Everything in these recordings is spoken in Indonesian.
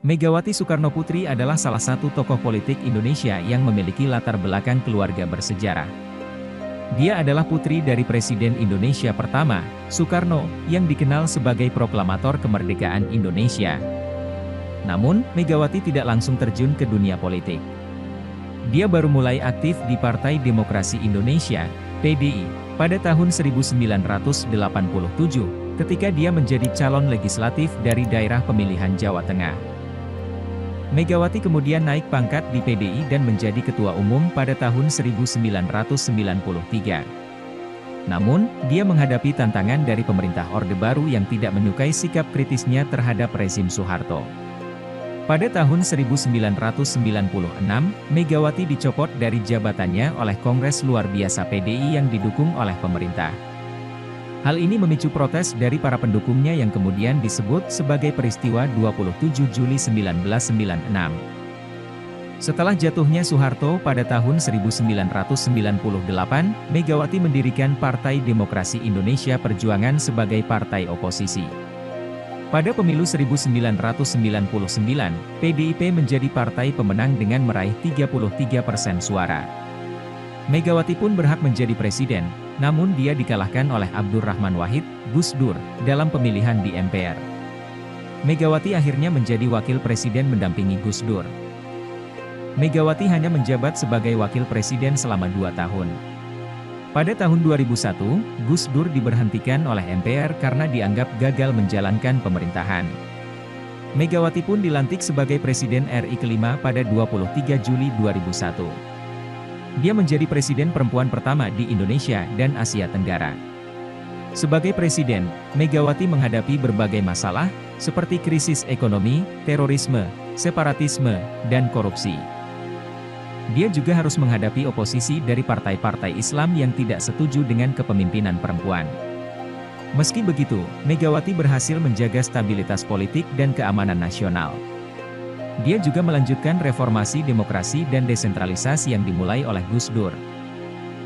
Megawati Soekarnoputri adalah salah satu tokoh politik Indonesia yang memiliki latar belakang keluarga bersejarah. Dia adalah putri dari Presiden Indonesia pertama, Soekarno, yang dikenal sebagai proklamator kemerdekaan Indonesia. Namun, Megawati tidak langsung terjun ke dunia politik. Dia baru mulai aktif di Partai Demokrasi Indonesia, PDI, pada tahun 1987, ketika dia menjadi calon legislatif dari daerah pemilihan Jawa Tengah. Megawati kemudian naik pangkat di PDI dan menjadi ketua umum pada tahun 1993. Namun, dia menghadapi tantangan dari pemerintah Orde Baru yang tidak menyukai sikap kritisnya terhadap rezim Soeharto. Pada tahun 1996, Megawati dicopot dari jabatannya oleh Kongres Luar Biasa PDI yang didukung oleh pemerintah. Hal ini memicu protes dari para pendukungnya yang kemudian disebut sebagai peristiwa 27 Juli 1996. Setelah jatuhnya Soeharto pada tahun 1998, Megawati mendirikan Partai Demokrasi Indonesia Perjuangan sebagai partai oposisi. Pada pemilu 1999, PDIP menjadi partai pemenang dengan meraih 33% suara. Megawati pun berhak menjadi presiden, namun dia dikalahkan oleh Abdurrahman Wahid, Gus Dur, dalam pemilihan di MPR. Megawati akhirnya menjadi wakil presiden mendampingi Gus Dur. Megawati hanya menjabat sebagai wakil presiden selama 2 tahun. Pada tahun 2001, Gus Dur diberhentikan oleh MPR karena dianggap gagal menjalankan pemerintahan. Megawati pun dilantik sebagai Presiden RI kelima pada 23 Juli 2001. Dia menjadi presiden perempuan pertama di Indonesia dan Asia Tenggara. Sebagai presiden, Megawati menghadapi berbagai masalah, seperti krisis ekonomi, terorisme, separatisme, dan korupsi. Dia juga harus menghadapi oposisi dari partai-partai Islam yang tidak setuju dengan kepemimpinan perempuan. Meski begitu, Megawati berhasil menjaga stabilitas politik dan keamanan nasional. Dia juga melanjutkan reformasi demokrasi dan desentralisasi yang dimulai oleh Gus Dur.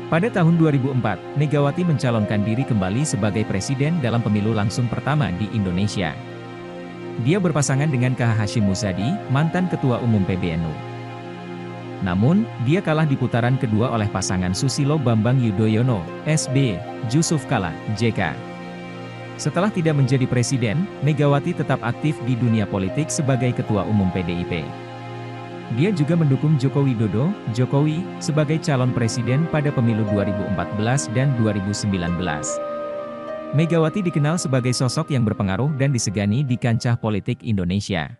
Pada tahun 2004, Megawati mencalonkan diri kembali sebagai presiden dalam pemilu langsung pertama di Indonesia. Dia berpasangan dengan KH Hashim Muzadi, mantan Ketua Umum PBNU. Namun, dia kalah di putaran kedua oleh pasangan Susilo Bambang Yudhoyono, SB, Jusuf Kalla, JK. Setelah tidak menjadi presiden, Megawati tetap aktif di dunia politik sebagai Ketua Umum PDIP. Dia juga mendukung Joko Widodo, Jokowi, sebagai calon presiden pada pemilu 2014 dan 2019. Megawati dikenal sebagai sosok yang berpengaruh dan disegani di kancah politik Indonesia.